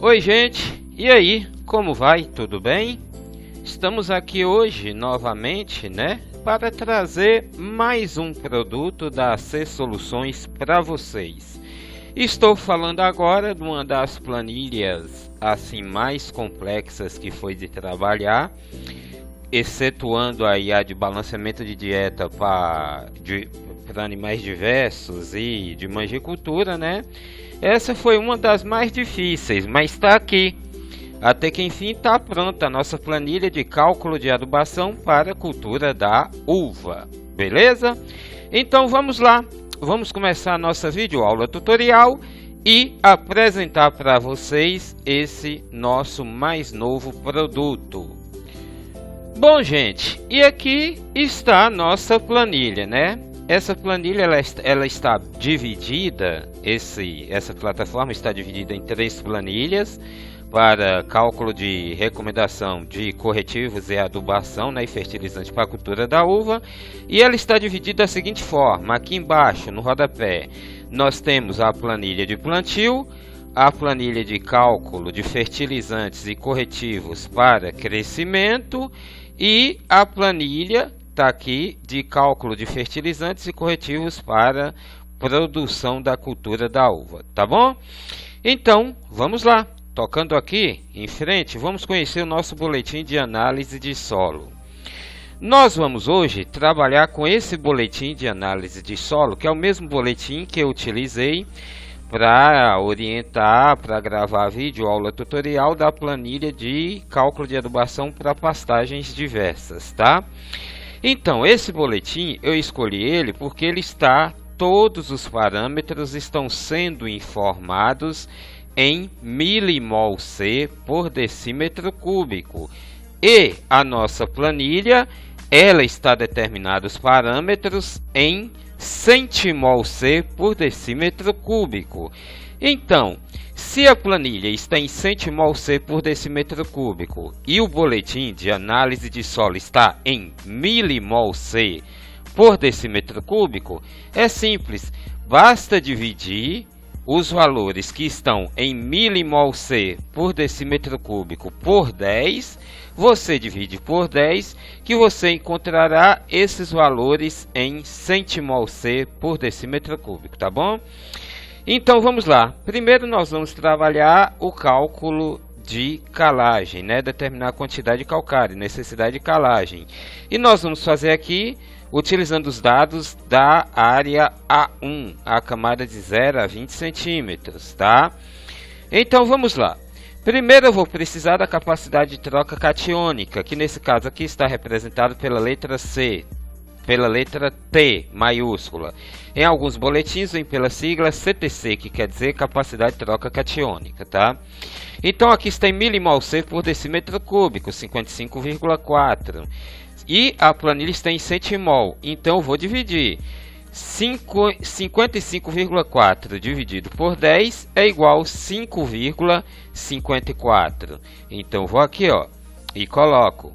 Oi gente, e aí, como vai? Tudo bem? Estamos aqui hoje novamente, para trazer mais um produto da AC Soluções para vocês. Estou falando agora de uma das planilhas assim mais complexas que foi de trabalhar, excetuando aí a de balanceamento de dieta para animais diversos e de manjecultura, Essa foi uma das mais difíceis, mas está aqui. Até que enfim está pronta a nossa planilha de cálculo de adubação para a cultura da uva. Beleza? Então vamos lá. Vamos começar a nossa videoaula tutorial e apresentar para vocês esse nosso mais novo produto. Bom gente, e aqui está a nossa planilha, Essa planilha ela está dividida, essa plataforma está dividida em 3 planilhas para cálculo de recomendação de corretivos e adubação e fertilizante para a cultura da uva. E ela está dividida da seguinte forma: aqui embaixo no rodapé nós temos a planilha de plantio, a planilha de cálculo de fertilizantes e corretivos para crescimento e a planilha está aqui de cálculo de fertilizantes e corretivos para produção da cultura da uva, tá bom? Então, vamos lá. Tocando aqui em frente, vamos conhecer o nosso boletim de análise de solo. Nós vamos hoje trabalhar com esse boletim de análise de solo, que é o mesmo boletim que eu utilizei para orientar, para gravar vídeo aula tutorial da planilha de cálculo de adubação para pastagens diversas, tá? Então, esse boletim, eu escolhi ele porque todos os parâmetros estão sendo informados em milimol/C por decímetro cúbico. E a nossa planilha, ela está determinada os parâmetros em centimol/C por decímetro cúbico. Então, se a planilha está em centimol/C por decímetro cúbico e o boletim de análise de solo está em milimol/C por decímetro cúbico, é simples, basta dividir os valores que estão em milimol/C por decímetro cúbico por 10, você divide por 10 que você encontrará esses valores em centimol/C por decímetro cúbico, tá bom? Então vamos lá. Primeiro nós vamos trabalhar o cálculo de calagem, determinar a quantidade de calcário, necessidade de calagem. E nós vamos fazer aqui utilizando os dados da área A1, a camada de 0 a 20 centímetros, tá? Então vamos lá. Primeiro eu vou precisar da capacidade de troca catiônica, que nesse caso aqui está representado pela letra C, pela letra T maiúscula. Em alguns boletins vem pela sigla CTC, que quer dizer capacidade de troca catiônica, tá? Então aqui está em milimol/C por decímetro cúbico, 55,4. E a planilha está em centimol, então eu vou dividir 55,4 dividido por 10 é igual a 5,54. Então eu vou aqui e coloco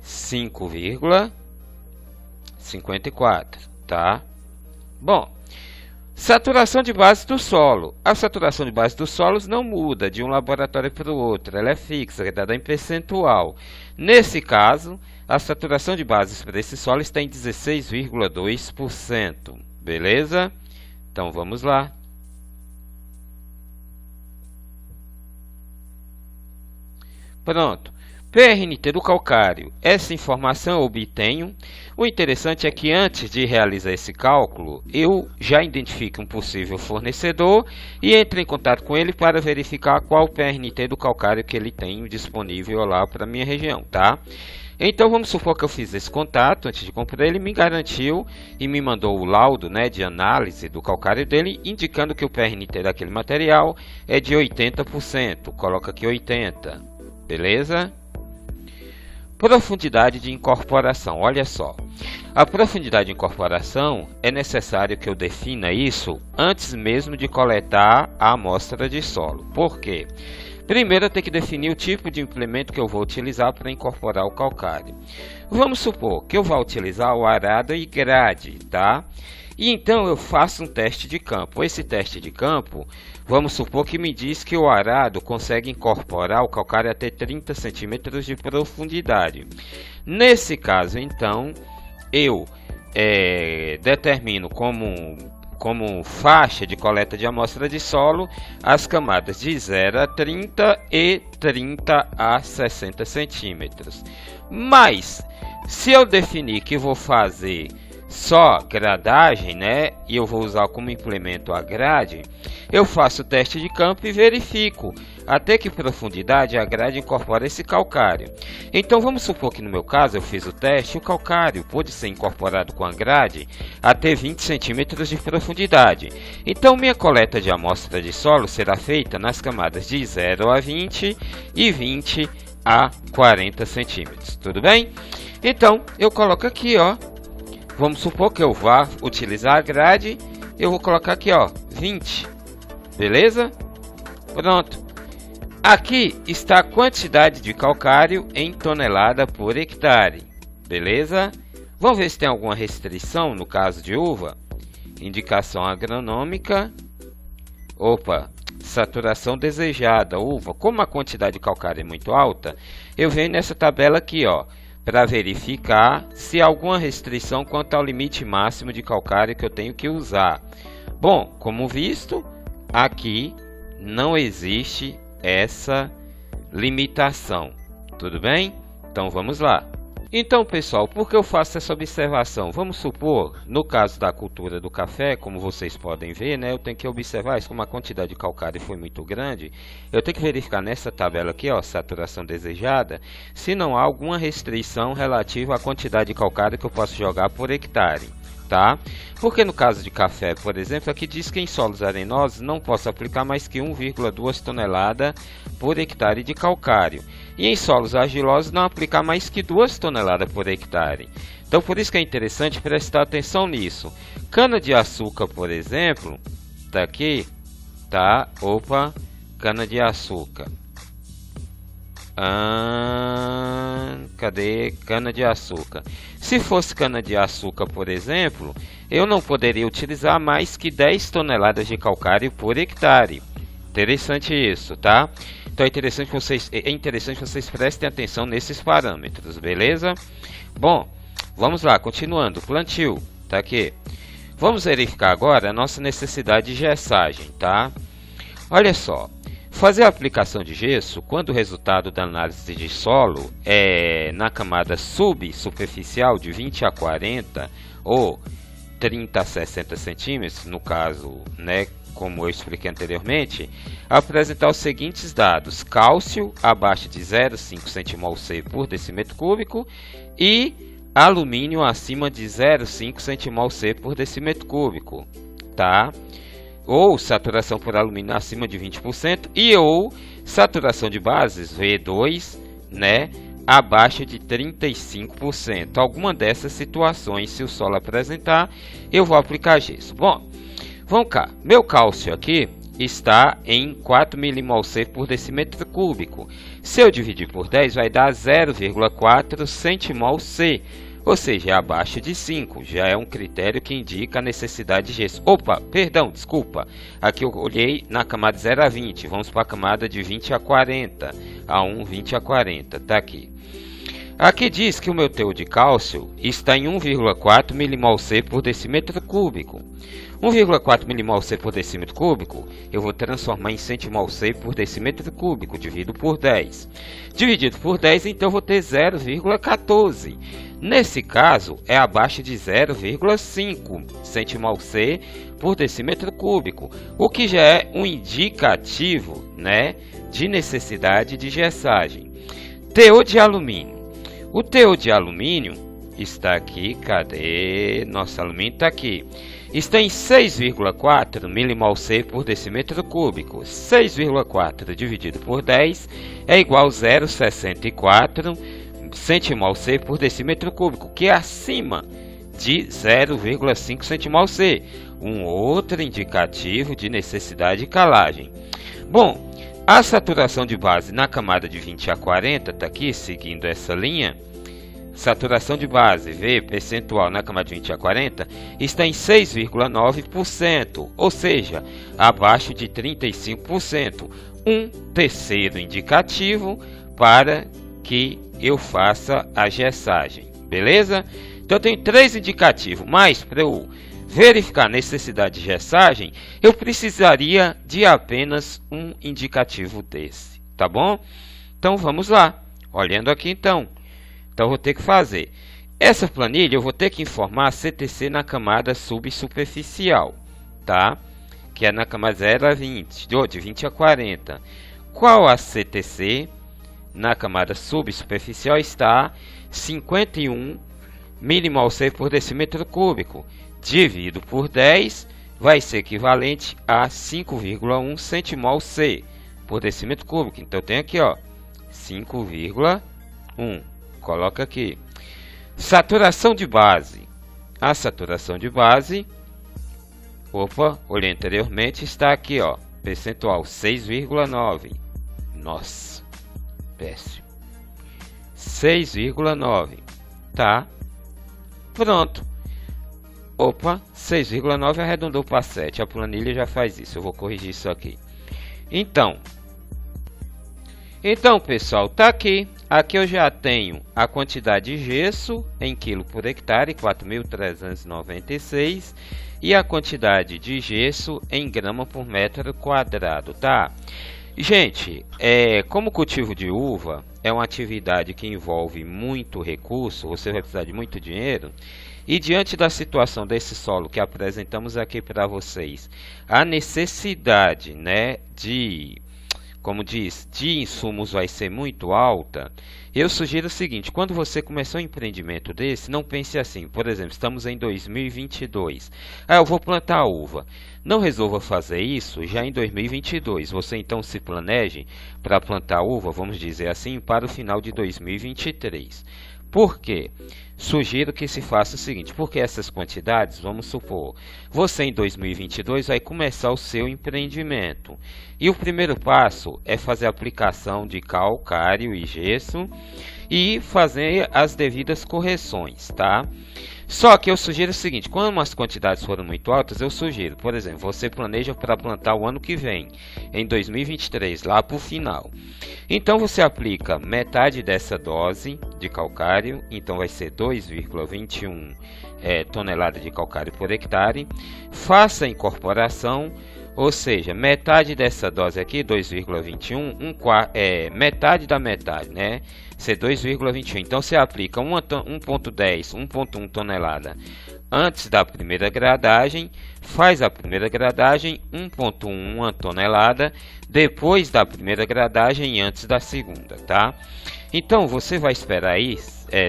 5,54, tá? Bom, saturação de base do solo. A saturação de base dos solos não muda de um laboratório para o outro, ela é fixa, é dada em percentual. Nesse caso, a saturação de bases para esse solo está em 16,2%, beleza? Então vamos lá. Pronto. PRNT do calcário. Essa informação eu obtenho. O interessante é que antes de realizar esse cálculo, eu já identifico um possível fornecedor e entro em contato com ele para verificar qual PRNT do calcário que ele tem disponível lá para a minha região, tá? Então vamos supor que eu fiz esse contato antes de comprar, ele me garantiu e me mandou o laudo de análise do calcário dele, indicando que o PRNT daquele material é de 80%. Coloca aqui 80%, beleza? Profundidade de incorporação. Olha só, a profundidade de incorporação é necessário que eu defina isso antes mesmo de coletar a amostra de solo. Por quê? Primeiro eu tenho que definir o tipo de implemento que eu vou utilizar para incorporar o calcário. Vamos supor que eu vou utilizar o arado e grade, tá? E então eu faço um teste de campo. Esse teste de campo, vamos supor que me diz que o arado consegue incorporar o calcário até 30 centímetros de profundidade. Nesse caso, então, eu determino como faixa de coleta de amostra de solo as camadas de 0 a 30 e 30 a 60 centímetros. Mas, se eu definir que vou fazer só gradagem, né, e eu vou usar como implemento a grade, eu faço o teste de campo e verifico até que profundidade a grade incorpora esse calcário. Então vamos supor que no meu caso eu fiz o teste, o calcário pôde ser incorporado com a grade até 20 centímetros de profundidade. Então minha coleta de amostra de solo será feita nas camadas de 0 a 20 e 20 a 40 centímetros, tudo bem? Então eu coloco aqui, ó, vamos supor que eu vá utilizar a grade, eu vou colocar aqui, ó, 20, beleza? Pronto. Aqui está a quantidade de calcário em tonelada por hectare, beleza? Vamos ver se tem alguma restrição no caso de uva. Indicação agronômica. Opa, saturação desejada, uva. Como a quantidade de calcário é muito alta, eu venho nessa tabela aqui, ó, para verificar se há alguma restrição quanto ao limite máximo de calcário que eu tenho que usar. Bom, como visto, aqui não existe essa limitação, tudo bem? Então vamos lá. Então, pessoal, por que eu faço essa observação? Vamos supor, no caso da cultura do café, como vocês podem ver, né, eu tenho que observar isso, como a quantidade de calcário foi muito grande, eu tenho que verificar nessa tabela aqui, ó, saturação desejada, se não há alguma restrição relativa à quantidade de calcário que eu posso jogar por hectare. Tá? Porque no caso de café, por exemplo, aqui diz que em solos arenosos não posso aplicar mais que 1,2 tonelada por hectare de calcário. E em solos argilosos não aplicar mais que 2 toneladas por hectare. Então por isso que é interessante prestar atenção nisso. Cana de açúcar, por exemplo, tá aqui, tá? Opa, cana de açúcar. Cadê cana de açúcar? Se fosse cana de açúcar, por exemplo, eu não poderia utilizar mais que 10 toneladas de calcário por hectare. Interessante isso, tá? Então é interessante que vocês prestem atenção nesses parâmetros, beleza? Bom, vamos lá, continuando. Plantio, tá aqui. Vamos verificar agora a nossa necessidade de gessagem, tá? Olha só. Fazer a aplicação de gesso, quando o resultado da análise de solo é na camada subsuperficial de 20 a 40 ou 30 a 60 centímetros, no caso, né, como eu expliquei anteriormente, apresentar os seguintes dados: cálcio abaixo de 0,5 centimol/C por decímetro cúbico e alumínio acima de 0,5 centimol/C por decímetro cúbico, tá? Ou saturação por alumínio acima de 20% e ou saturação de bases V2, né, abaixo de 35%. Alguma dessas situações, se o solo apresentar, eu vou aplicar gesso. Bom, vamos cá. Meu cálcio aqui está em 4 milimol/C por decímetro cúbico. Se eu dividir por 10, vai dar 0,4 centimol/C. Ou seja, é abaixo de 5, já é um critério que indica a necessidade de gesso. Opa, perdão, desculpa, aqui eu olhei na camada 0 a 20, vamos para a camada de 20 a 40, A1, 20 a 40, tá aqui. Aqui diz que o meu teor de cálcio está em 1,4 milimol/C por decímetro cúbico. 1,4 milimol/C por decímetro cúbico, eu vou transformar em centimol/C por decímetro cúbico, dividido por 10. Dividido por 10, então eu vou ter 0,14. Nesse caso, é abaixo de 0,5 centimol/C por decímetro cúbico, o que já é um indicativo, né, de necessidade de gessagem. Teor de alumínio. O teor de alumínio está aqui, cadê? Nosso alumínio está aqui. Está em 6,4 milimol/C por decímetro cúbico. 6,4 dividido por 10 é igual a 0,64 centimol/C por decímetro cúbico, que é acima de 0,5 centimol/C, um outro indicativo de necessidade de calagem. Bom, A saturação de base na camada de 20 a 40, está aqui seguindo essa linha. Saturação de base, V percentual na camada de 20 a 40, está em 6,9%, ou seja, abaixo de 35%. Um terceiro indicativo para que eu faça a gessagem, beleza? Então eu tenho 3 indicativos, mas para eu verificar a necessidade de gessagem, eu precisaria de apenas um indicativo desse, tá bom? Então vamos lá, olhando aqui então eu vou ter que fazer essa planilha, eu vou ter que informar a CTC na camada subsuperficial, tá? Que é na camada 0 a 20, de 20 a 40. Qual a CTC na camada subsuperficial está 51 milimol/s por decímetro cúbico, dividido por 10, vai ser equivalente a 5,1 centimol/s por decímetro cúbico. Então tem aqui, ó, 5,1. Coloca aqui. Saturação de base. A saturação de base, olhei anteriormente, está aqui, ó, percentual 6,9. Nossa, péssimo. 6,9, tá? Pronto. 6,9 arredondou para 7. A planilha já faz isso. Eu vou corrigir isso aqui. Então, pessoal, tá aqui. Aqui eu já tenho a quantidade de gesso em quilo por hectare, 4.396, e a quantidade de gesso em grama por metro quadrado, tá? Gente, como cultivo de uva é uma atividade que envolve muito recurso, você vai precisar de muito dinheiro, e diante da situação desse solo que apresentamos aqui para vocês, a necessidade, né, como diz, de insumos vai ser muito alta, eu sugiro o seguinte: quando você começar um empreendimento desse, não pense assim, por exemplo, estamos em 2022, eu vou plantar uva. Não resolva fazer isso já em 2022, você então se planeje para plantar uva, vamos dizer assim, para o final de 2023. Por quê? Sugiro que se faça o seguinte, porque essas quantidades, vamos supor, você em 2022 vai começar o seu empreendimento. E o primeiro passo é fazer a aplicação de calcário e gesso e fazer as devidas correções, tá? Só que eu sugiro o seguinte: quando as quantidades forem muito altas, eu sugiro, por exemplo, você planeja para plantar o ano que vem, em 2023, lá para o final. Então você aplica metade dessa dose de calcário, então vai ser 2,21 tonelada de calcário por hectare. Faça a incorporação, ou seja, metade dessa dose aqui, 2,21, metade da metade, né? Ser 2,21. Então você aplica 1,10, 1,1 tonelada antes da primeira gradagem, faz a primeira gradagem 1,1 tonelada depois da primeira gradagem e antes da segunda, tá? Então você vai esperar aí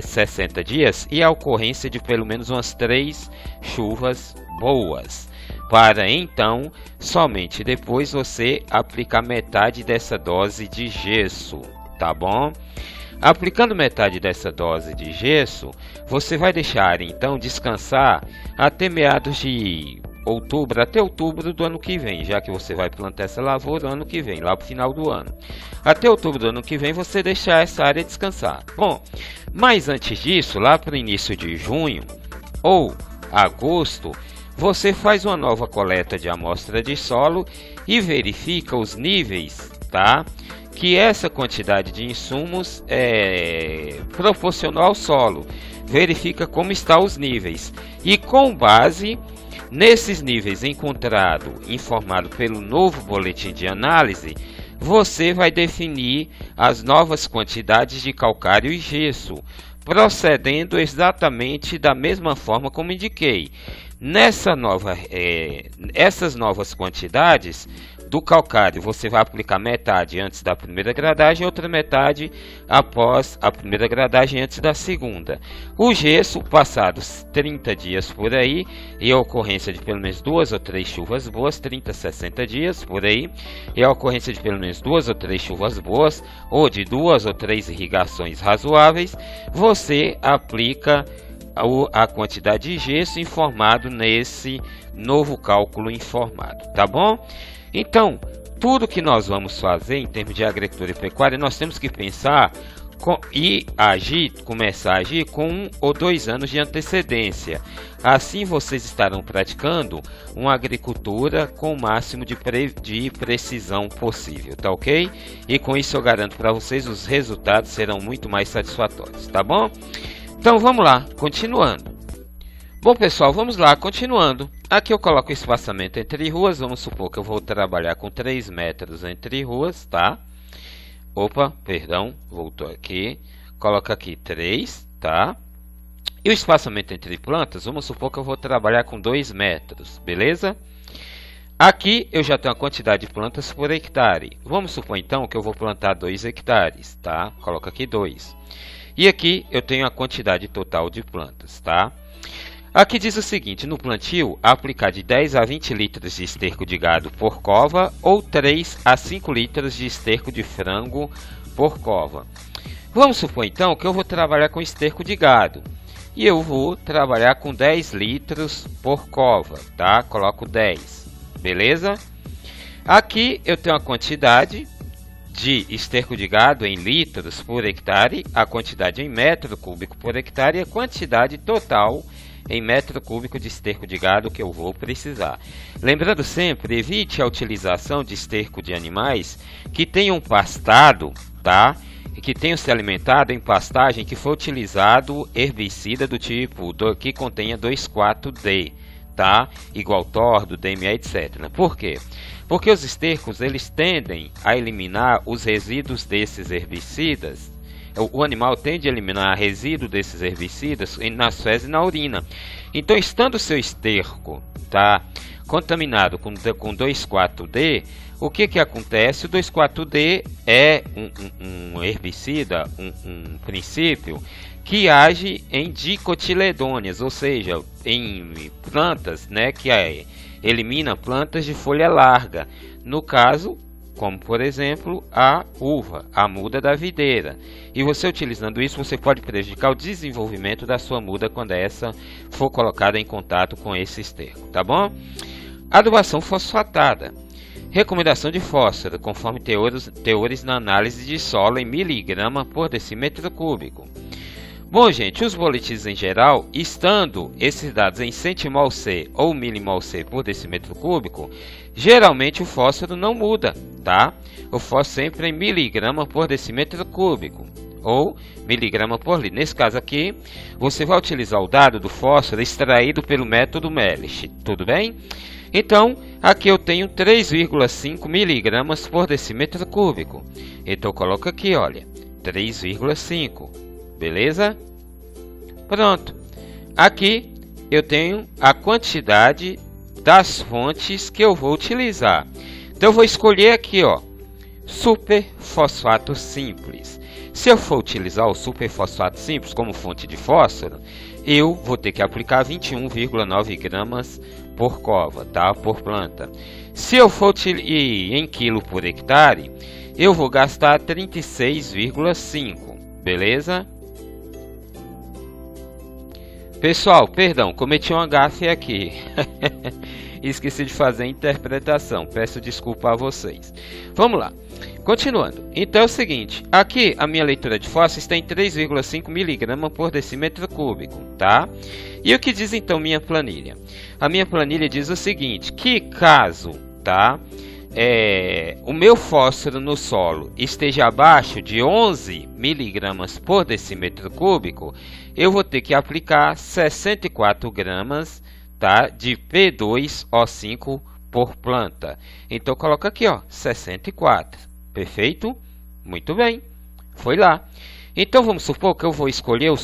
60 dias e a ocorrência de pelo menos umas 3 chuvas boas, para então somente depois você aplicar metade dessa dose de gesso, tá bom? Aplicando metade dessa dose de gesso, você vai deixar então descansar até meados de outubro, até outubro do ano que vem, já que você vai plantar essa lavoura ano que vem, lá para o final do ano. Até outubro do ano que vem você deixar essa área descansar. Bom, mas antes disso, lá para o início de junho ou agosto, você faz uma nova coleta de amostra de solo e verifica os níveis, tá? Que essa quantidade de insumos é proporcional ao solo. Verifica como estão os níveis e, com base nesses níveis informado pelo novo boletim de análise, você vai definir as novas quantidades de calcário e gesso, procedendo exatamente da mesma forma como indiquei. Essas novas quantidades do calcário você vai aplicar metade antes da primeira gradagem e outra metade após a primeira gradagem antes da segunda. O gesso, passados 30 dias por aí, e a ocorrência de pelo menos 2 ou 3 chuvas boas, 30 a 60 dias por aí, e a ocorrência de pelo menos 2 ou 3 chuvas boas, ou de 2 ou 3 irrigações razoáveis, você aplica a quantidade de gesso informado nesse novo cálculo informado, tá bom? Então, tudo que nós vamos fazer em termos de agricultura e pecuária, nós temos que pensar começar a agir com 1 ou 2 anos de antecedência. Assim vocês estarão praticando uma agricultura com o máximo de precisão possível, tá ok? E com isso eu garanto para vocês, os resultados serão muito mais satisfatórios, tá bom? Então vamos lá, continuando. Bom pessoal, vamos lá, continuando. Aqui eu coloco o espaçamento entre ruas, vamos supor que eu vou trabalhar com 3 metros entre ruas, tá? Opa, perdão, voltou aqui. Coloca aqui 3, tá? E o espaçamento entre plantas, vamos supor que eu vou trabalhar com 2 metros, beleza? Aqui eu já tenho a quantidade de plantas por hectare. Vamos supor então que eu vou plantar 2 hectares, tá? Coloca aqui 2. E aqui eu tenho a quantidade total de plantas, tá? Aqui diz o seguinte, no plantio, aplicar de 10 a 20 litros de esterco de gado por cova ou 3 a 5 litros de esterco de frango por cova. Vamos supor então que eu vou trabalhar com esterco de gado e eu vou trabalhar com 10 litros por cova, tá? Coloco 10, beleza? Aqui eu tenho a quantidade de esterco de gado em litros por hectare, a quantidade em metro cúbico por hectare e a quantidade total em metro cúbico de esterco de gado que eu vou precisar. Lembrando sempre, evite a utilização de esterco de animais que tenham pastado, tá? Que tenham se alimentado em pastagem que foi utilizado herbicida do tipo que contenha 2,4-D, tá? Igual tordo, DMA, etc. Por quê? Porque os estercos eles tendem a eliminar os resíduos desses herbicidas. O animal tende a eliminar resíduo desses herbicidas nas fezes e na urina. Então, estando o seu esterco, tá, contaminado com 2,4-D, o que acontece? O 2,4-D é um herbicida, um princípio que age em dicotiledôneas, ou seja, em plantas, né, que elimina plantas de folha larga. No caso, como por exemplo a uva, a muda da videira. E você utilizando isso, você pode prejudicar o desenvolvimento da sua muda quando essa for colocada em contato com esse esterco, tá bom? Adubação fosfatada. Recomendação de fósforo, conforme teores na análise de solo em miligrama por decímetro cúbico. Bom, gente, os boletins em geral, estando esses dados em centimol C ou milimol C por decímetro cúbico, geralmente o fósforo não muda, tá? O fósforo sempre em miligrama por decímetro cúbico ou miligrama por litro. Nesse caso aqui, você vai utilizar o dado do fósforo extraído pelo método Melish, tudo bem? Então, aqui eu tenho 3,5 miligramas por decímetro cúbico. Então, eu coloco aqui, olha, 3,5. Beleza? Pronto. Aqui eu tenho a quantidade das fontes que eu vou utilizar. Então eu vou escolher aqui, ó, superfosfato simples. Se eu for utilizar o superfosfato simples como fonte de fósforo, eu vou ter que aplicar 21,9 gramas por cova, tá? Por planta. Se eu for utilizar em quilo por hectare, eu vou gastar 36,5. Beleza? Pessoal, perdão, cometi uma gafe aqui. Esqueci de fazer a interpretação. Peço desculpa a vocês. Vamos lá. Continuando. Então é o seguinte. Aqui a minha leitura de fósforo está em 3,5 mg por decímetro cúbico, tá? E o que diz então minha planilha? A minha planilha diz o seguinte. Que caso, tá? O meu fósforo no solo esteja abaixo de 11 mg por decímetro cúbico, eu vou ter que aplicar 64 gramas, tá, de P2O5 por planta. Então coloca aqui, ó, 64. Perfeito? Muito bem. Foi lá. Então vamos supor que eu vou escolher o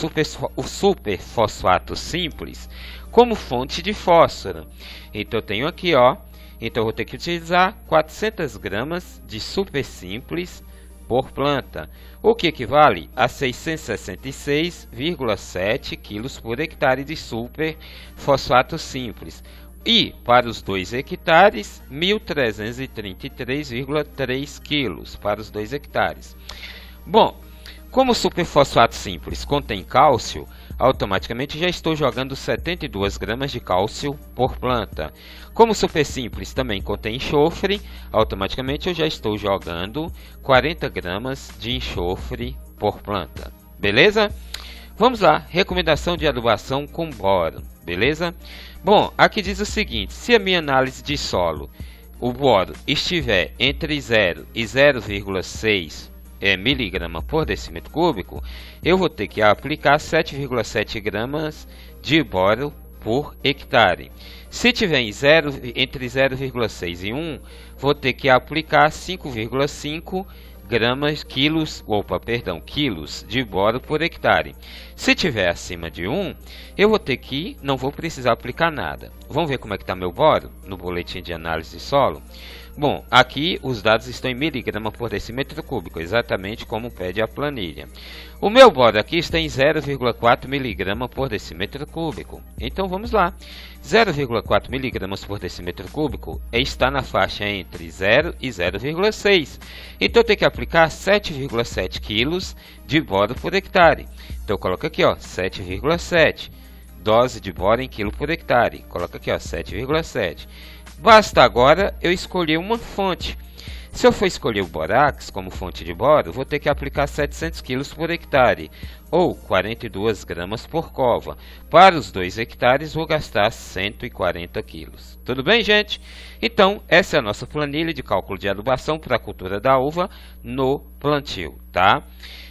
superfosfato simples como fonte de fósforo. Então eu tenho aqui, ó, então eu vou ter que utilizar 400 gramas de super simples por planta, o que equivale a 666,7 kg por hectare de super fosfato simples. E para os 2 hectares, 1.333,3 kg para os 2 hectares. Bom, como o superfosfato simples contém cálcio, automaticamente já estou jogando 72 gramas de cálcio por planta. Como super simples também contém enxofre, automaticamente eu já estou jogando 40 gramas de enxofre por planta. Beleza? Vamos lá, recomendação de adubação com boro, beleza? Bom, aqui diz o seguinte, se a minha análise de solo, o boro estiver entre 0 e 0,6 miligrama por decímetro cúbico, eu vou ter que aplicar 7,7 gramas de boro por hectare. Se tiver entre 0,6 e 1, vou ter que aplicar 5,5 quilos de boro por hectare. Se tiver acima de 1, eu não vou precisar aplicar nada. Vamos ver como é que está meu boro no boletim de análise de solo? Bom, aqui os dados estão em miligrama por decímetro cúbico, exatamente como pede a planilha. O meu boro aqui está em 0,4 miligrama por decímetro cúbico. Então vamos lá. 0,4 miligramas por decímetro cúbico está na faixa entre 0 e 0,6. Então eu tenho que aplicar 7,7 quilos de boro por hectare. Então eu coloco aqui, 7,7. Dose de boro em quilo por hectare. Coloca aqui, 7,7. Basta agora eu escolher uma fonte. Se eu for escolher o borax como fonte de boro, vou ter que aplicar 700 kg por hectare, ou 42 gramas por cova. Para os 2 hectares, vou gastar 140 kg. Tudo bem, gente? Então, essa é a nossa planilha de cálculo de adubação para a cultura da uva no plantio, tá?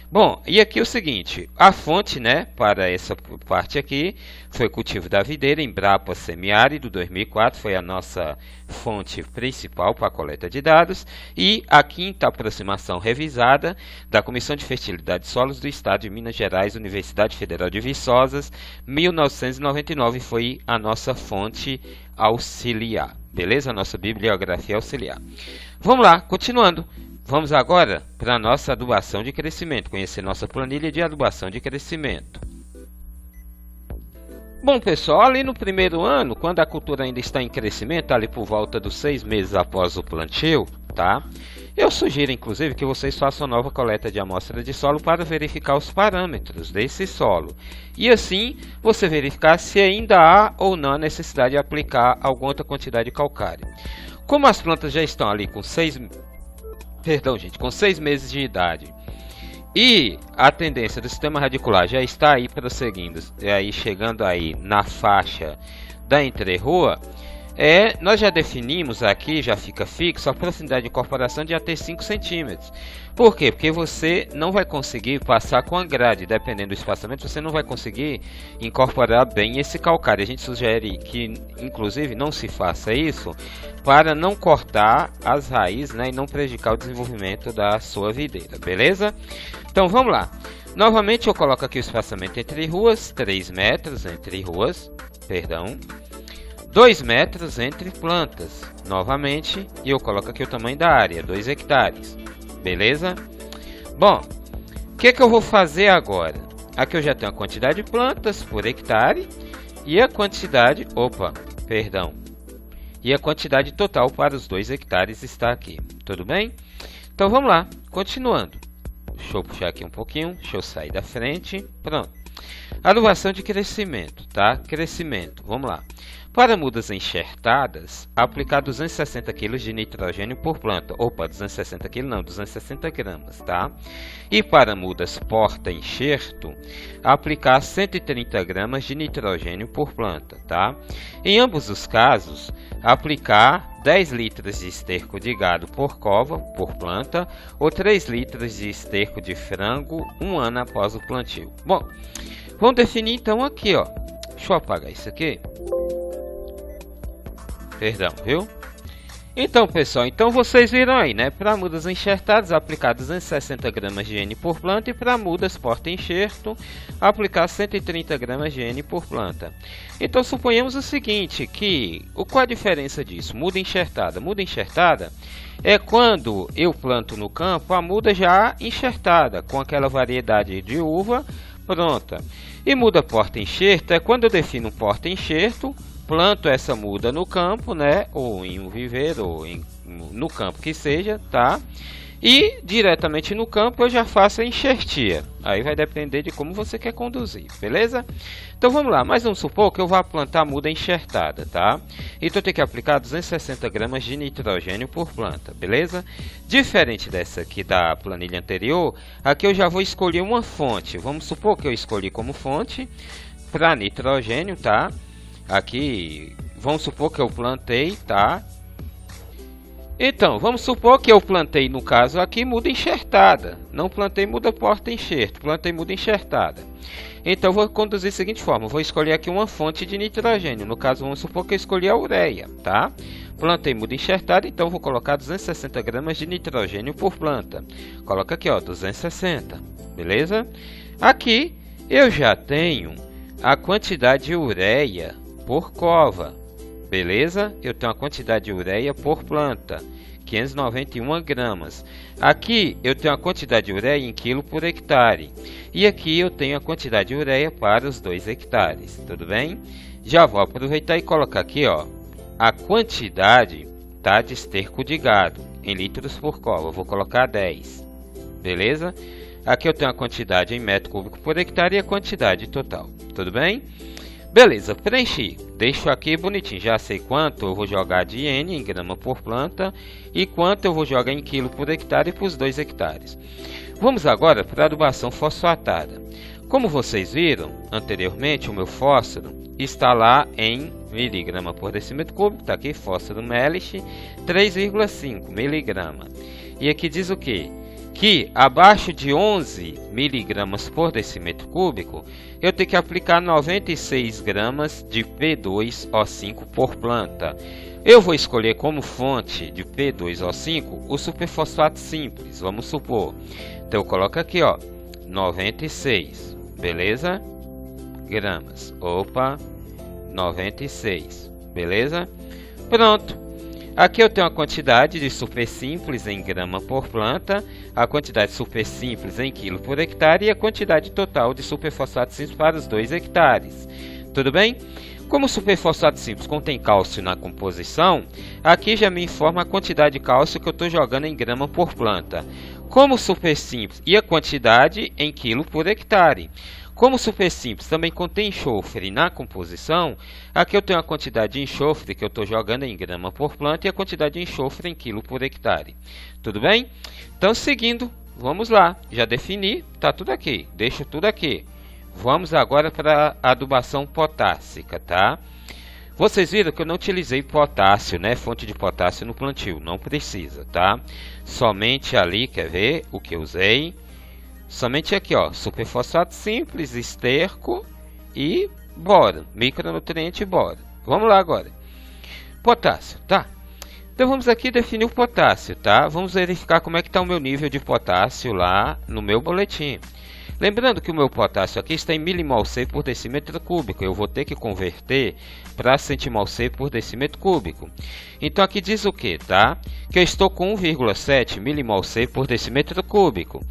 Bom, e aqui é o seguinte, a fonte, para essa parte aqui, foi cultivo da videira Embrapa Semiárido 2004, foi a nossa fonte principal para a coleta de dados, e a quinta aproximação revisada da Comissão de Fertilidade de Solos do Estado de Minas Gerais, Universidade Federal de Viçosas, 1999, foi a nossa fonte auxiliar, beleza? A nossa bibliografia auxiliar. Vamos lá, continuando. Vamos agora para a nossa adubação de crescimento, conhecer nossa planilha de adubação de crescimento. Bom, pessoal, ali no primeiro ano, quando a cultura ainda está em crescimento, ali por volta dos 6 meses após o plantio, tá? Eu sugiro, inclusive, que vocês façam nova coleta de amostra de solo para verificar os parâmetros desse solo. E assim, você verificar se ainda há ou não a necessidade de aplicar alguma outra quantidade de calcário. Como as plantas já estão ali com 6 meses de idade e a tendência do sistema radicular já está aí prosseguindo, chegando aí na faixa da entrerroa, nós já definimos aqui, já fica fixo, a profundidade de incorporação de até 5 centímetros. Por quê? Porque você não vai conseguir passar com a grade, dependendo do espaçamento, você não vai conseguir incorporar bem esse calcário. A gente sugere que, inclusive, não se faça isso para não cortar as raízes, e não prejudicar o desenvolvimento da sua videira, beleza? Então vamos lá. Novamente eu coloco aqui o espaçamento entre ruas, 3 metros entre ruas, 2 metros entre plantas, novamente, e eu coloco aqui o tamanho da área, 2 hectares, beleza? Bom, o que eu vou fazer agora? Aqui eu já tenho a quantidade de plantas por hectare e a quantidade, e a quantidade total para os 2 hectares está aqui, tudo bem? Então vamos lá, continuando. Deixa eu puxar aqui um pouquinho, deixa eu sair da frente, pronto. Adubação de crescimento, tá? Crescimento, vamos lá. Para mudas enxertadas, aplicar 260 kg de nitrogênio por planta. 260 kg não, 260 gramas, tá? E para mudas porta-enxerto, aplicar 130 gramas de nitrogênio por planta, tá? Em ambos os casos, aplicar 10 litros de esterco de gado por cova, por planta, ou 3 litros de esterco de frango 1 ano após o plantio. Bom, vamos definir então aqui, deixa eu apagar isso aqui. Viu? Então, pessoal, vocês viram aí, para mudas enxertadas, aplicar 260 gramas de N por planta, e para mudas porta-enxerto, aplicar 130 gramas de N por planta. Então, suponhamos o seguinte, qual a diferença disso? Muda enxertada. Muda enxertada é quando eu planto no campo a muda já enxertada, com aquela variedade de uva pronta. E muda porta-enxerto é quando eu defino um porta-enxerto, planto essa muda no campo, ou em um viveiro, ou no campo que seja, tá? E diretamente no campo eu já faço a enxertia. Aí vai depender de como você quer conduzir, beleza? Então vamos lá, mas vamos supor que eu vá plantar muda enxertada, tá? Então eu tenho que aplicar 260 gramas de nitrogênio por planta, beleza? Diferente dessa aqui da planilha anterior, aqui eu já vou escolher uma fonte. Vamos supor que eu escolhi como fonte para nitrogênio, tá? Aqui, vamos supor que eu plantei, tá? Então, vamos supor que eu plantei, no caso aqui, muda enxertada. Não plantei muda porta-enxerto, plantei muda enxertada. Então, vou conduzir da seguinte forma. Vou escolher aqui uma fonte de nitrogênio. No caso, vamos supor que eu escolhi a ureia, tá? Plantei muda enxertada, então vou colocar 260 gramas de nitrogênio por planta. Coloca aqui, ó, 260, beleza? Aqui, eu já tenho a quantidade de ureia por cova. Beleza? Eu tenho a quantidade de ureia por planta, 591 gramas. Aqui eu tenho a quantidade de ureia em quilo por hectare. E aqui eu tenho a quantidade de ureia para os 2 hectares. Tudo bem? Já vou aproveitar e colocar aqui, ó, a quantidade, tá, de esterco de gado em litros por cova. Vou colocar 10. Beleza? Aqui eu tenho a quantidade em metro cúbico por hectare e a quantidade total. Tudo bem? Beleza, preenchi. Deixo aqui bonitinho. Já sei quanto eu vou jogar de N em grama por planta e quanto eu vou jogar em quilo por hectare para os 2 hectares. Vamos agora para a adubação fosfatada. Como vocês viram anteriormente, o meu fósforo está lá em miligrama por decímetro cúbico. Está aqui, fósforo Melich, 3,5 miligrama. E aqui diz o quê? Que abaixo de 11 miligramas por decímetro cúbico, eu tenho que aplicar 96 gramas de P2O5 por planta. Eu vou escolher como fonte de P2O5 o superfosfato simples, vamos supor. Então eu coloco aqui, ó, 96, beleza? Gramas. Opa, 96, beleza? Pronto. Aqui eu tenho a quantidade de super simples em grama por planta, a quantidade de super simples em quilo por hectare e a quantidade total de superfosfato simples para os 2 hectares. Tudo bem? Como o superfosfato simples contém cálcio na composição, aqui já me informa a quantidade de cálcio que eu estou jogando em grama por planta. Como super simples e a quantidade em quilo por hectare. Como super simples também contém enxofre na composição, aqui eu tenho a quantidade de enxofre que eu estou jogando em grama por planta e a quantidade de enxofre em quilo por hectare. Tudo bem? Então, seguindo, vamos lá. Já defini, está tudo aqui. Deixo tudo aqui. Vamos agora para a adubação potássica, tá? Vocês viram que eu não utilizei potássio, né? Fonte de potássio no plantio. Não precisa, tá? Somente ali, quer ver o que eu usei? Somente aqui, ó, superfosfato simples, esterco e boro, micronutriente e boro. Vamos lá agora. Potássio, tá? Então vamos aqui definir o potássio, tá? Vamos verificar como é que está o meu nível de potássio lá no meu boletim. Lembrando que o meu potássio aqui está em milimol/C por decímetro cúbico. Eu vou ter que converter para centimol/C por decímetro cúbico. Então aqui diz o que, tá? Que eu estou com 1,7 milimol/C por decímetro cúbico.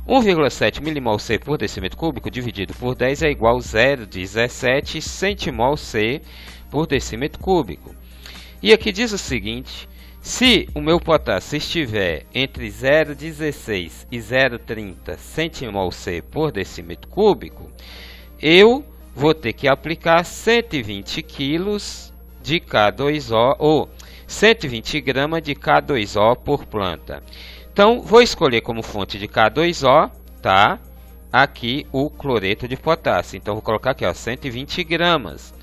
1,7 milimol/C por decímetro cúbico dividido por 10 é igual a 0,17 centimol/C por decímetro cúbico. E aqui diz o seguinte: se o meu potássio estiver entre 0,16 e 0,30 centimol/C por decímetro cúbico, eu vou ter que aplicar 120 kg de K2O ou 120 gramas de K2O por planta. Então, vou escolher como fonte de K2O, tá? Aqui o cloreto de potássio. Então, vou colocar aqui, ó, 120 gramas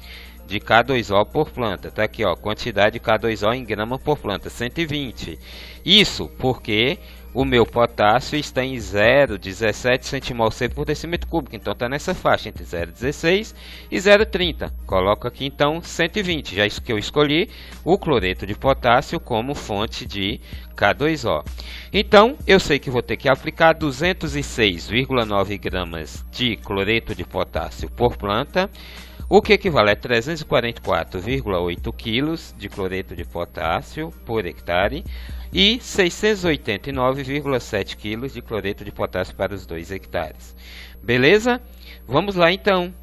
de K2O por planta. Tá aqui, ó, quantidade de K2O em grama por planta, 120. Isso porque o meu potássio está em 0,17 centimol/C por decímetro cúbico. Então, está nessa faixa entre 0,16 e 0,30. Coloco aqui, então, 120. Já que eu escolhi o cloreto de potássio como fonte de K2O. Então, eu sei que vou ter que aplicar 206,9 gramas de cloreto de potássio por planta, o que equivale a 344,8 kg de cloreto de potássio por hectare e 689,7 kg de cloreto de potássio para os 2 hectares. Beleza? Vamos lá então.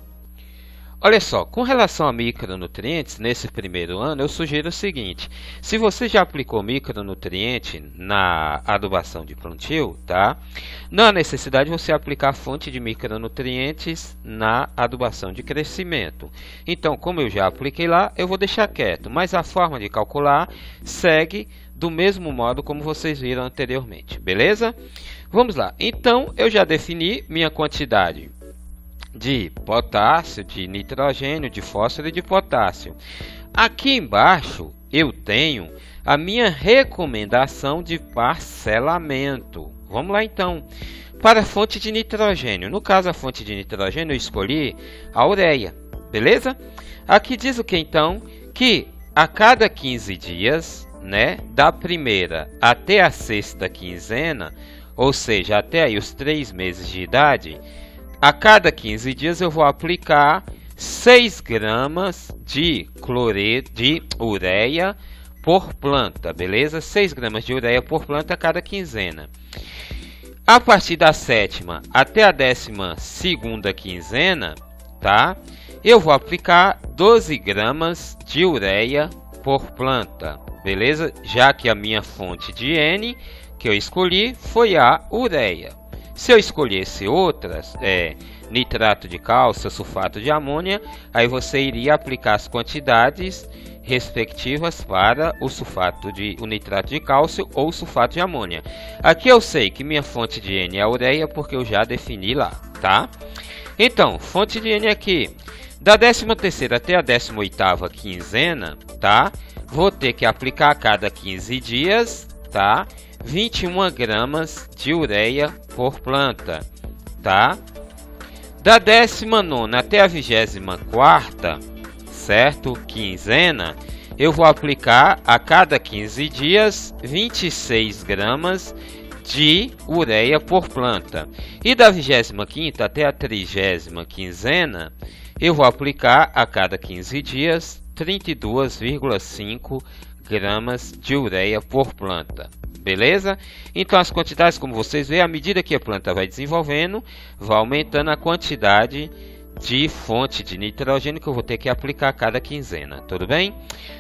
Olha só, com relação a micronutrientes, nesse primeiro ano, eu sugiro o seguinte: se você já aplicou micronutriente na adubação de plantio, tá? Não há necessidade de você aplicar fonte de micronutrientes na adubação de crescimento. Então, como eu já apliquei lá, eu vou deixar quieto, mas a forma de calcular segue do mesmo modo como vocês viram anteriormente, beleza? Vamos lá, então eu já defini minha quantidade de potássio, de nitrogênio, de fósforo e de potássio. Aqui embaixo eu tenho a minha recomendação de parcelamento. Vamos lá então. Para a fonte de nitrogênio, no caso a fonte de nitrogênio eu escolhi a ureia, beleza? Aqui diz o que então? Que a cada 15 dias, né, da primeira até a sexta quinzena, ou seja, até aí os 3 meses de idade, a cada 15 dias eu vou aplicar 6 gramas de cloreto de ureia por planta, beleza? 6 gramas de ureia por planta a cada quinzena. A partir da 7ª até a 12ª quinzena, tá? Eu vou aplicar 12 gramas de ureia por planta, beleza? Já que a minha fonte de N que eu escolhi foi a ureia. Se eu escolhesse outras, nitrato de cálcio, sulfato de amônia, aí você iria aplicar as quantidades respectivas para o nitrato de cálcio ou sulfato de amônia. Aqui eu sei que minha fonte de N é a ureia porque eu já defini lá, tá? Então, fonte de N aqui, da 13ª até a 18ª quinzena, tá? Vou ter que aplicar a cada 15 dias, tá? 21 gramas de ureia por planta, tá? Da 19ª até a 24ª, certo? Quinzena, eu vou aplicar a cada 15 dias 26 gramas de ureia por planta. E da 25ª até a 30ª quinzena, eu vou aplicar a cada 15 dias 32,5 gramas de ureia por planta. Beleza? Então as quantidades, como vocês veem, à medida que a planta vai desenvolvendo, vai aumentando a quantidade de fonte de nitrogênio que eu vou ter que aplicar a cada quinzena. Tudo bem?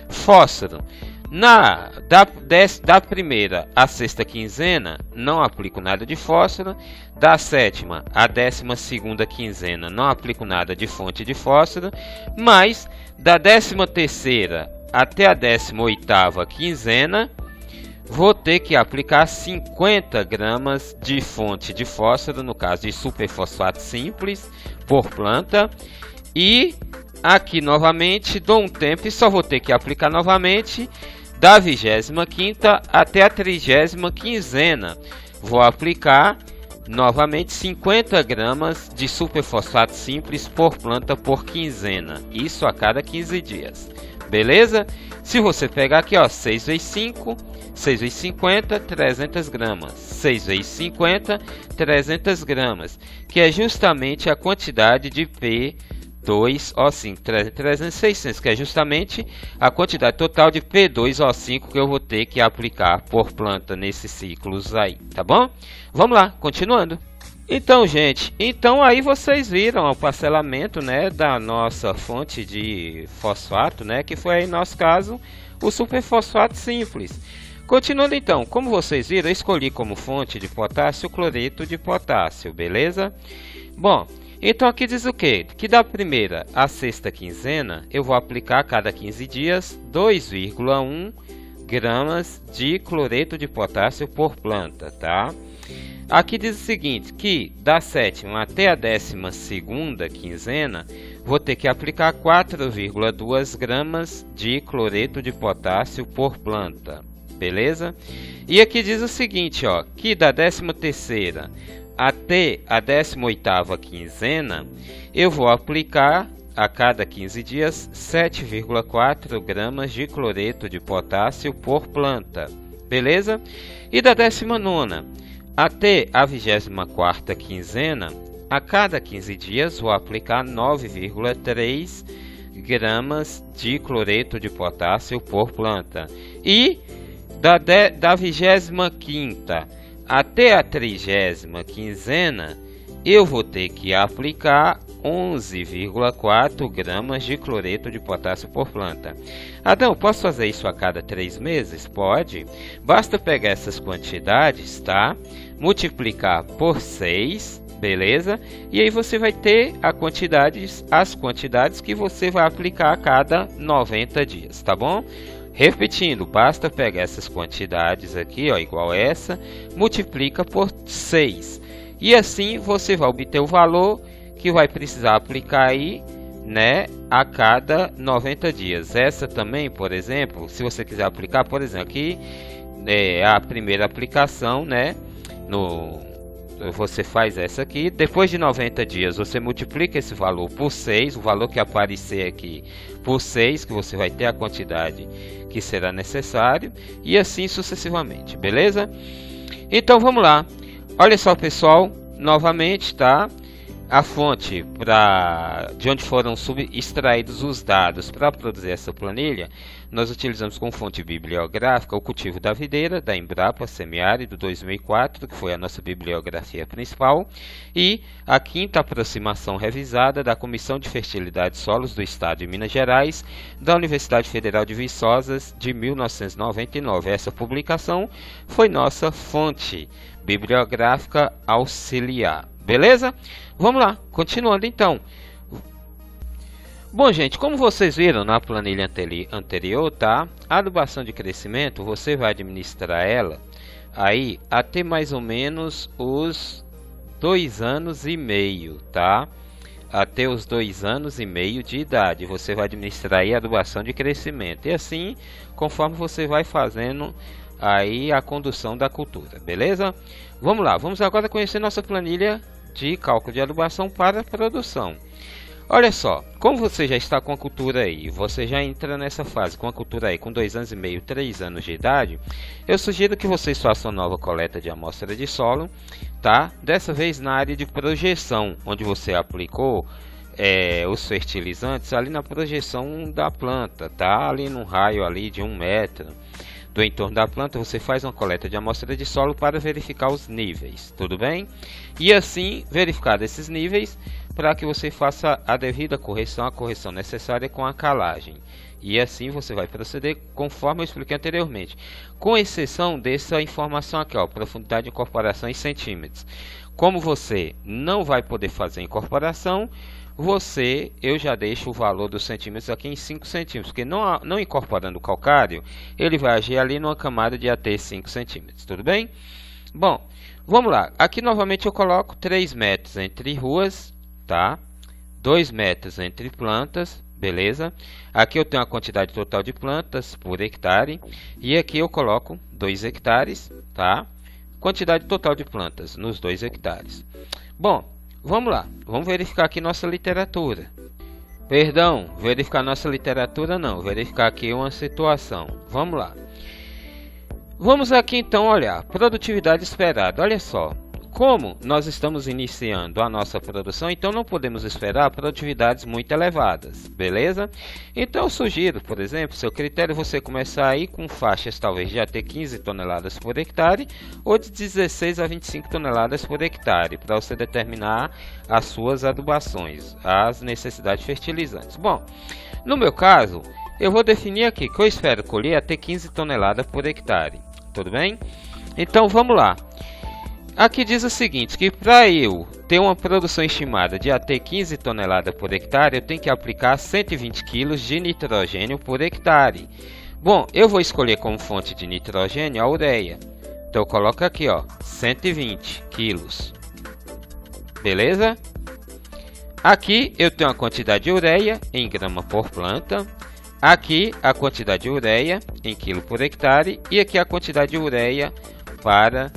Fósforo. Da primeira à sexta quinzena, não aplico nada de fósforo. Da 7ª à 12ª quinzena, não aplico nada de fonte de fósforo. Mas da 13ª até a 18ª quinzena, vou ter que aplicar 50 gramas de fonte de fósforo, no caso de superfosfato simples, por planta. E aqui novamente dou um tempo e só vou ter que aplicar novamente da 25ª até a 30ª quinzena. Vou aplicar novamente 50 gramas de superfosfato simples por planta por quinzena. Isso a cada 15 dias. Beleza? Se você pegar aqui, ó, 6 vezes 5, 6 vezes 50, 300 gramas. 6 vezes 50, 300 gramas. Que é justamente a quantidade de P2O5. 300, 600, que é justamente a quantidade total de P2O5 que eu vou ter que aplicar por planta nesses ciclos aí. Tá bom? Vamos lá, continuando. Então, gente, aí vocês viram o parcelamento, né, da nossa fonte de fosfato, né, que foi aí, no nosso caso, o superfosfato simples. Continuando então, como vocês viram, eu escolhi como fonte de potássio o cloreto de potássio, beleza? Bom, então aqui diz o quê? Que da primeira à sexta quinzena, eu vou aplicar a cada 15 dias 2,1 gramas de cloreto de potássio por planta, tá? Aqui diz o seguinte, que da 7ª até a 12ª quinzena, vou ter que aplicar 4,2 gramas de cloreto de potássio por planta, beleza? E aqui diz o seguinte, ó, que da 13ª até a 18ª quinzena, eu vou aplicar a cada 15 dias 7,4 gramas de cloreto de potássio por planta, beleza? E da 19ª até a 24ª quinzena, a cada 15 dias vou aplicar 9,3 gramas de cloreto de potássio por planta. E da 25ª até a 30ª quinzena, eu vou ter que aplicar 11,4 gramas de cloreto de potássio por planta. Adão, posso fazer isso a cada 3 meses? Pode. Basta pegar essas quantidades, tá? Multiplicar por 6, beleza? E aí você vai ter as quantidades que você vai aplicar a cada 90 dias, tá bom? Repetindo, basta pegar essas quantidades aqui, ó, igual essa, multiplica por 6. E assim você vai obter o valor que vai precisar aplicar aí, né, a cada 90 dias. Essa também, por exemplo, se você quiser aplicar, por exemplo, aqui a primeira aplicação, né, você faz essa aqui, depois de 90 dias você multiplica esse valor por 6, o valor que aparecer aqui por 6, que você vai ter a quantidade que será necessário, e assim sucessivamente, beleza? Então vamos lá, olha só pessoal, novamente, tá? A fonte de onde foram extraídos os dados para produzir essa planilha, nós utilizamos como fonte bibliográfica o Cultivo da Videira, da Embrapa Semiárido 2004, que foi a nossa bibliografia principal, e a quinta aproximação revisada da Comissão de Fertilidade de Solos do Estado de Minas Gerais, da Universidade Federal de Viçosa, de 1999. Essa publicação foi nossa fonte bibliográfica auxiliar. Beleza? Vamos lá, continuando então. Bom, gente, como vocês viram na planilha anterior, tá? A adubação de crescimento, você vai administrar ela aí até mais ou menos os 2 anos e meio, tá? Até os 2 anos e meio de idade, você vai administrar aí a adubação de crescimento. E assim, conforme você vai fazendo aí a condução da cultura, beleza? Vamos lá, vamos agora conhecer nossa planilha de cálculo de adubação para produção. Olha só, como você já está com a cultura aí, você já entra nessa fase com a cultura aí com 2 anos e meio, 3 anos de idade, eu sugiro que vocês façam nova coleta de amostra de solo, tá? Dessa vez na área de projeção, onde você aplicou os fertilizantes ali na projeção da planta, tá? Ali num raio ali de 1 metro do entorno da planta, você faz uma coleta de amostra de solo para verificar os níveis, tudo bem? E assim, verificar esses níveis para que você faça a devida correção, a correção necessária com a calagem. E assim você vai proceder conforme eu expliquei anteriormente, com exceção dessa informação aqui, ó, profundidade de incorporação em centímetros. Como você não vai poder fazer incorporação, eu já deixo o valor dos centímetros aqui em 5 centímetros, porque não incorporando o calcário, ele vai agir ali numa camada de até 5 centímetros, tudo bem? Bom, vamos lá, aqui novamente eu coloco 3 metros entre ruas, tá? 2 metros entre plantas, beleza? Aqui eu tenho a quantidade total de plantas por hectare, e aqui eu coloco 2 hectares, tá? Quantidade total de plantas nos 2 hectares. Bom, vamos lá, vamos verificar aqui nossa literatura. Perdão, verificar nossa literatura não, verificar aqui uma situação. Vamos lá. Vamos aqui então olhar, produtividade esperada. Olha só, como nós estamos iniciando a nossa produção, então não podemos esperar produtividades muito elevadas, beleza? Então eu sugiro, por exemplo, seu critério, você começar aí com faixas talvez de até 15 toneladas por hectare ou de 16 a 25 toneladas por hectare, para você determinar as suas adubações, as necessidades fertilizantes. Bom, no meu caso, eu vou definir aqui que eu espero colher até 15 toneladas por hectare, tudo bem? Então vamos lá. Aqui diz o seguinte, que para eu ter uma produção estimada de até 15 toneladas por hectare, eu tenho que aplicar 120 kg de nitrogênio por hectare. Bom, eu vou escolher como fonte de nitrogênio a ureia. Então eu coloco aqui, ó, 120 kg. Beleza? Aqui eu tenho a quantidade de ureia em grama por planta. Aqui a quantidade de ureia em quilo por hectare. E aqui a quantidade de ureia para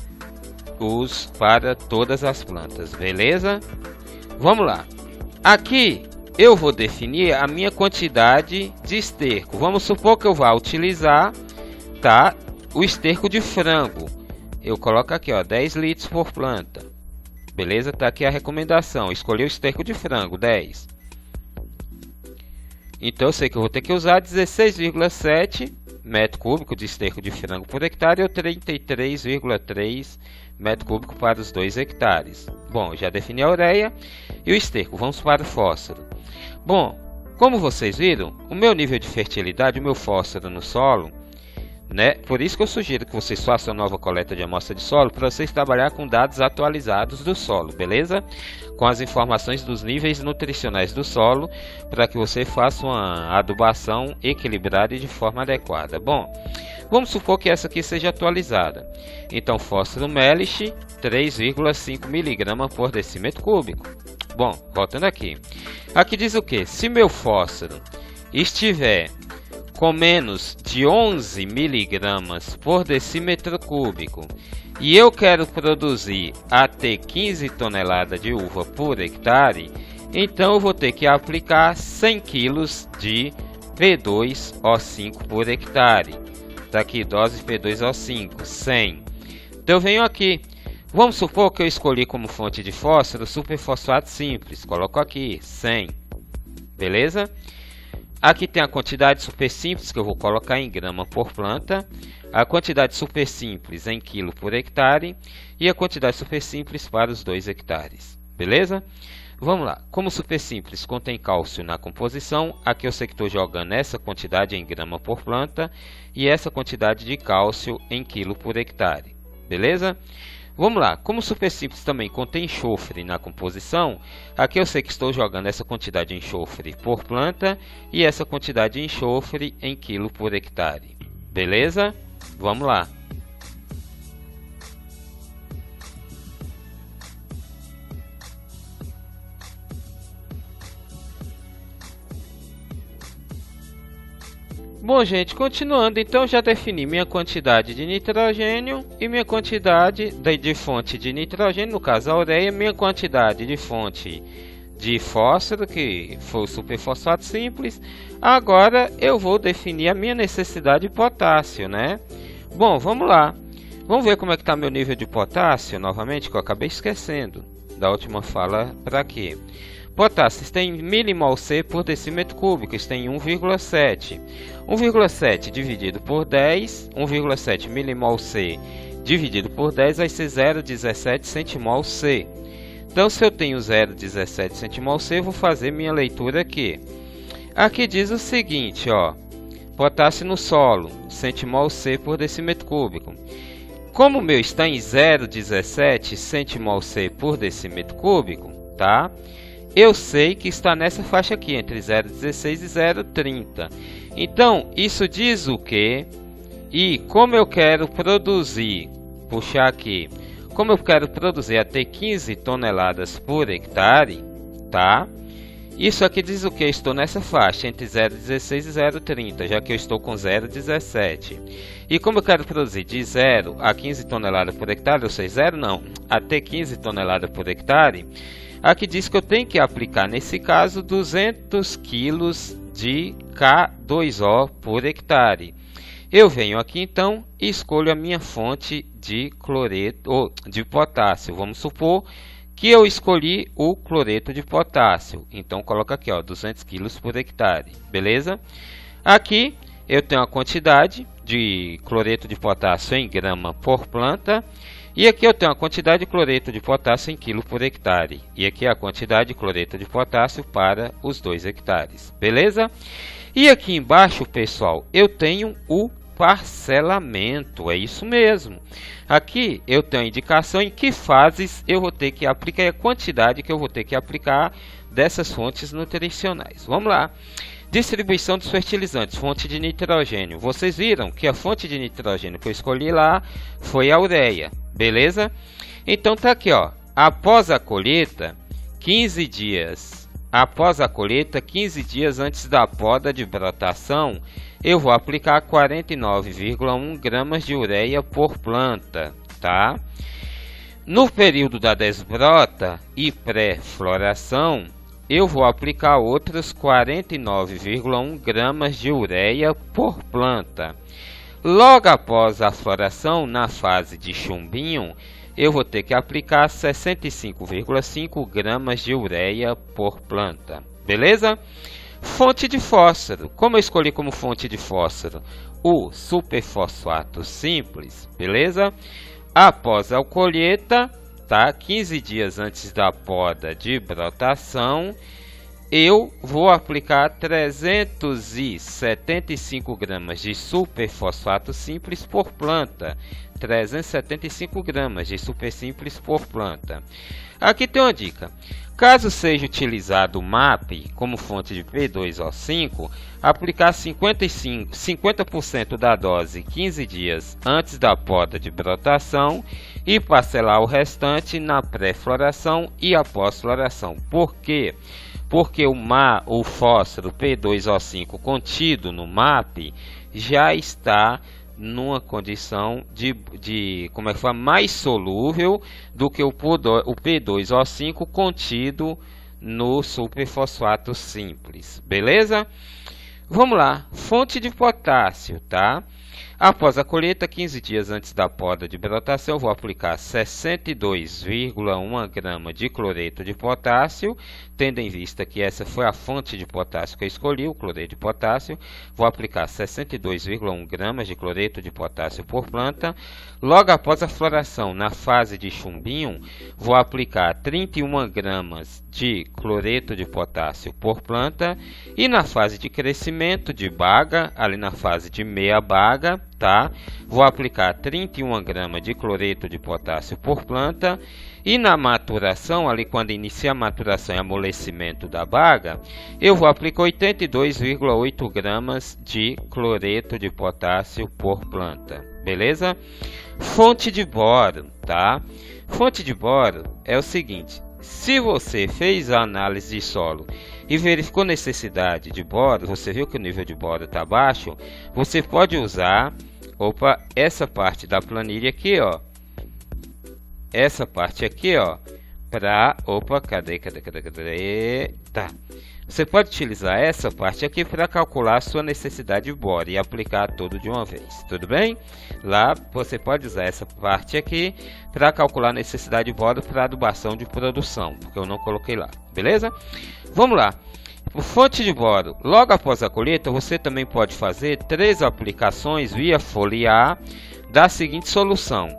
todas as plantas, beleza? Vamos lá. Aqui eu vou definir a minha quantidade de esterco. Vamos supor que eu vá utilizar, tá, o esterco de frango. Eu coloco aqui, ó, 10 litros por planta. Beleza? Tá aqui a recomendação. Escolhi o esterco de frango, 10. Então eu sei que eu vou ter que usar 16,7 metro cúbico de esterco de frango por hectare ou 33,3 metro cúbico para os 2 hectares. Bom, já defini a ureia e o esterco. Vamos para o fósforo. Bom, como vocês viram, o meu nível de fertilidade, o meu fósforo no solo, né? Por isso que eu sugiro que vocês façam a nova coleta de amostra de solo para vocês trabalhar com dados atualizados do solo, beleza? Com as informações dos níveis nutricionais do solo, para que você faça uma adubação equilibrada e de forma adequada. Bom, vamos supor que essa aqui seja atualizada. Então, fósforo Melich, 3,5 mg por decímetro cúbico. Bom, voltando aqui. Aqui diz o que? Se meu fósforo estiver com menos de 11 mg por decímetro cúbico e eu quero produzir até 15 toneladas de uva por hectare, então eu vou ter que aplicar 100 kg de P2O5 por hectare. Está aqui, dose P2O5, 100. Então eu venho aqui. Vamos supor que eu escolhi como fonte de fósforo superfosfato simples. Coloco aqui, 100. Beleza? Aqui tem a quantidade super simples, que eu vou colocar em grama por planta. A quantidade super simples em quilo por hectare. E a quantidade super simples para os 2 hectares. Beleza? Vamos lá. Como super simples contém cálcio na composição, aqui eu sei que estou jogando essa quantidade em grama por planta. E essa quantidade de cálcio em quilo por hectare. Beleza? Vamos lá, como super simples também contém enxofre na composição, aqui eu sei que estou jogando essa quantidade de enxofre por planta e essa quantidade de enxofre em quilo por hectare. Beleza? Vamos lá. Bom, gente, continuando, então já defini minha quantidade de nitrogênio e minha quantidade de fonte de nitrogênio, no caso a ureia, minha quantidade de fonte de fósforo, que foi o superfosfato simples. Agora eu vou definir a minha necessidade de potássio, né? Bom, vamos lá. Vamos ver como é que está meu nível de potássio, novamente, que eu acabei esquecendo da última fala para aqui. Potássio está em milimol C por decímetro cúbico, está em 1,7. 1,7 dividido por 10, 1,7 milimol C dividido por 10 vai ser 0,17 centimol C. Então, se eu tenho 0,17 centimol C, eu vou fazer minha leitura aqui. Aqui diz o seguinte, ó, potássio no solo, centimol C por decímetro cúbico. Como o meu está em 0,17 centimol C por decímetro cúbico, tá? Eu sei que está nessa faixa aqui, entre 0,16 e 0,30. Então, isso diz o quê? E como eu quero produzir, puxar aqui, como eu quero produzir até 15 toneladas por hectare, tá? Isso aqui diz o que? Estou nessa faixa, entre 0,16 e 0,30, já que eu estou com 0,17. E como eu quero produzir de 0 a 15 toneladas por hectare, ou seja, 0 não, até 15 toneladas por hectare, aqui diz que eu tenho que aplicar, nesse caso, 200 kg de K2O por hectare. Eu venho aqui, então, e escolho a minha fonte de cloreto, ou de potássio. Vamos supor que eu escolhi o cloreto de potássio. Então, coloco aqui, ó, 200 kg por hectare. Beleza? Aqui, eu tenho a quantidade de cloreto de potássio em grama por planta. E aqui eu tenho a quantidade de cloreto de potássio em quilo por hectare. E aqui a quantidade de cloreto de potássio para os 2 hectares. Beleza? E aqui embaixo, pessoal, eu tenho o parcelamento. É isso mesmo. Aqui eu tenho a indicação em que fases eu vou ter que aplicar e a quantidade que eu vou ter que aplicar dessas fontes nutricionais. Vamos lá. Distribuição dos fertilizantes, fonte de nitrogênio. Vocês viram que a fonte de nitrogênio que eu escolhi lá foi a ureia. Beleza? Então tá aqui, ó. Após a colheita, 15 dias. Após a colheita, 15 dias antes da poda de brotação, eu vou aplicar 49,1 gramas de ureia por planta, tá? No período da desbrota e pré-floração, eu vou aplicar outros 49,1 gramas de ureia por planta. Logo após a floração, na fase de chumbinho, eu vou ter que aplicar 65,5 gramas de ureia por planta. Beleza? Fonte de fósforo. Como eu escolhi como fonte de fósforo o superfosfato simples, beleza? após a colheita, tá? 15 dias antes da poda de brotação, eu vou aplicar 375 gramas de superfosfato simples por planta. 375 gramas de super simples por planta. Aqui tem uma dica. Caso seja utilizado o MAP como fonte de P2O5, aplicar 50% da dose 15 dias antes da poda de brotação e parcelar o restante na pré-floração e após floração. Por quê? Porque o fósforo P2O5 contido no MAP já está numa condição como é que fala, mais solúvel do que o P2O5 contido no superfosfato simples, beleza? Vamos lá, fonte de potássio, tá? Após a colheita, 15 dias antes da poda de brotação, eu vou aplicar 62,1 grama de cloreto de potássio, tendo em vista que essa foi a fonte de potássio que eu escolhi, o cloreto de potássio. Vou aplicar 62,1 gramas de cloreto de potássio por planta. Logo após a floração, na fase de chumbinho, vou aplicar 31 gramas de cloreto de potássio por planta. E na fase de crescimento de baga, ali na fase de meia baga, tá? Vou aplicar 31 gramas de cloreto de potássio por planta. E na maturação, ali quando inicia a maturação e amolecimento da baga, eu vou aplicar 82,8 gramas de cloreto de potássio por planta, beleza? Fonte de boro, tá? Fonte de boro é o seguinte: se você fez a análise de solo e verificou necessidade de boro, você viu que o nível de boro está baixo, você pode usar, essa parte da planilha aqui, ó, essa parte aqui, ó, para, cadê? Tá. Você pode utilizar essa parte aqui para calcular a sua necessidade de boro e aplicar tudo de uma vez, tudo bem? Lá você pode usar essa parte aqui para calcular a necessidade de boro para adubação de produção, porque eu não coloquei lá, beleza? Vamos lá. Fonte de boro. Logo após a colheita, você também pode fazer 3 aplicações via foliar da seguinte solução: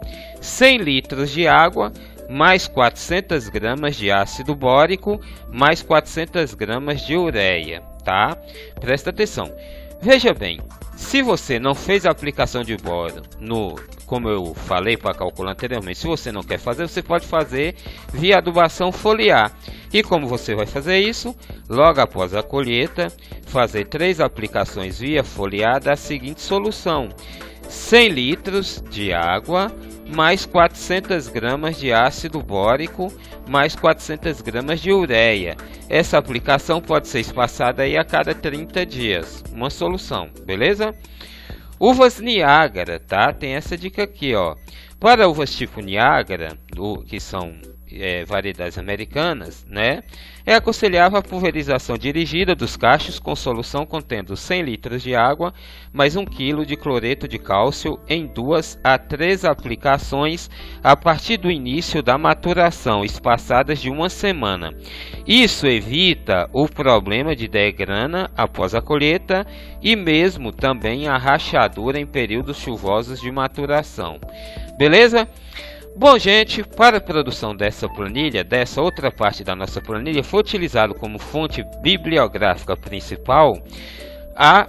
100 litros de água mais 400 gramas de ácido bórico mais 400 gramas de ureia, tá? Presta atenção. Veja bem, se você não fez a aplicação de boro como eu falei para calcular anteriormente, se você não quer fazer, você pode fazer via adubação foliar. E como você vai fazer isso? Logo após a colheita, fazer 3 aplicações via foliar da seguinte solução: 100 litros de água mais 400 gramas de ácido bórico mais 400 gramas de ureia. Essa aplicação pode ser espaçada aí a cada 30 dias. Uma solução, beleza? Uvas Niágara, tá? Tem essa dica aqui, ó. Para uvas tipo Niágara, que são variedades americanas, né? É aconselhável a pulverização dirigida dos cachos com solução contendo 100 litros de água mais 1 kg de cloreto de cálcio em 2 a 3 aplicações a partir do início da maturação, espaçadas de 1 semana. Isso evita o problema de degrana após a colheita e mesmo também a rachadura em períodos chuvosos de maturação. Beleza? Bom, gente, para a produção dessa planilha, dessa outra parte da nossa planilha, foi utilizado como fonte bibliográfica principal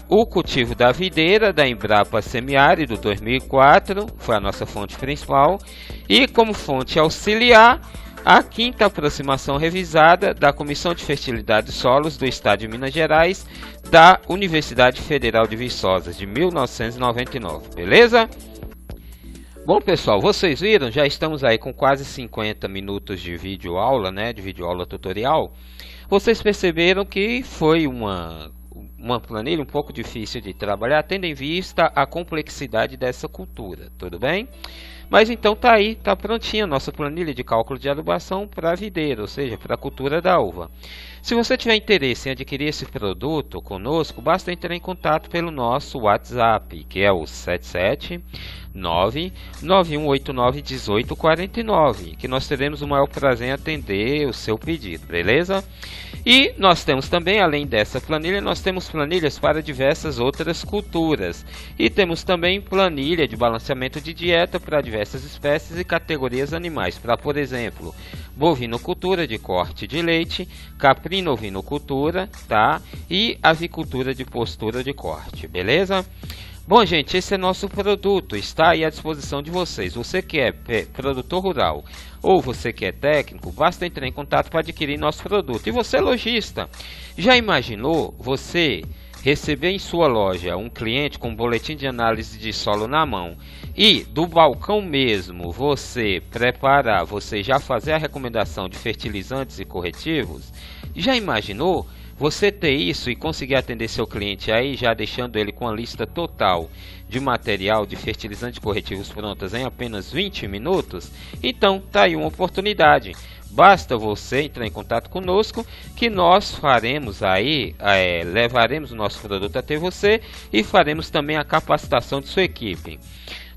o cultivo da videira da Embrapa Semiárido 2004, foi a nossa fonte principal, e como fonte auxiliar, a 5ª aproximação revisada da Comissão de Fertilidade de Solos do Estado de Minas Gerais, da Universidade Federal de Viçosa, de 1999, beleza? Bom, pessoal, vocês viram, já estamos aí com quase 50 minutos de vídeo aula, né, de vídeo aula tutorial. Vocês perceberam que foi uma planilha um pouco difícil de trabalhar, tendo em vista a complexidade dessa cultura, tudo bem? Mas então tá aí, tá prontinha a nossa planilha de cálculo de adubação para a videira, ou seja, para a cultura da uva. Se você tiver interesse em adquirir esse produto conosco, basta entrar em contato pelo nosso WhatsApp, que é o 77991891849, que nós teremos o maior prazer em atender o seu pedido, beleza? E nós temos também, além dessa planilha, nós temos temos planilhas para diversas outras culturas e temos também planilha de balanceamento de dieta para diversas espécies e categorias animais, para, por exemplo, bovinocultura de corte de leite, caprino-ovinocultura, tá? E avicultura de postura de corte, beleza? Bom, gente, esse é nosso produto, está aí à disposição de vocês. Você que é produtor rural ou você que é técnico, basta entrar em contato para adquirir nosso produto. E você, lojista, já imaginou você receber em sua loja um cliente com um boletim de análise de solo na mão e do balcão mesmo você preparar, você já fazer a recomendação de fertilizantes e corretivos? Já imaginou você ter isso e conseguir atender seu cliente aí, já deixando ele com a lista total de material de fertilizantes corretivos prontas em apenas 20 minutos? Então tá aí uma oportunidade. Basta você entrar em contato conosco que nós faremos aí, levaremos o nosso produto até você e faremos também a capacitação de sua equipe.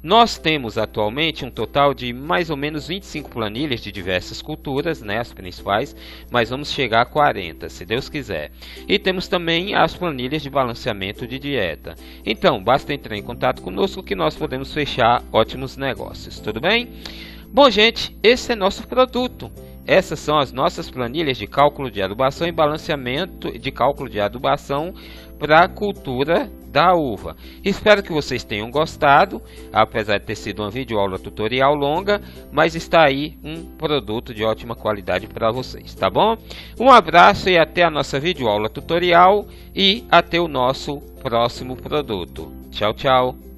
Nós temos atualmente um total de mais ou menos 25 planilhas de diversas culturas, né, as principais, mas vamos chegar a 40, se Deus quiser. E temos também as planilhas de balanceamento de dieta. Então, basta entrar em contato conosco que nós podemos fechar ótimos negócios, tudo bem? Bom, gente, esse é nosso produto. Essas são as nossas planilhas de cálculo de adubação e balanceamento de cálculo de adubação para a cultura da uva. Espero que vocês tenham gostado, apesar de ter sido uma videoaula tutorial longa, mas está aí um produto de ótima qualidade para vocês, tá bom? Um abraço e até a nossa videoaula tutorial e até o nosso próximo produto. Tchau, tchau!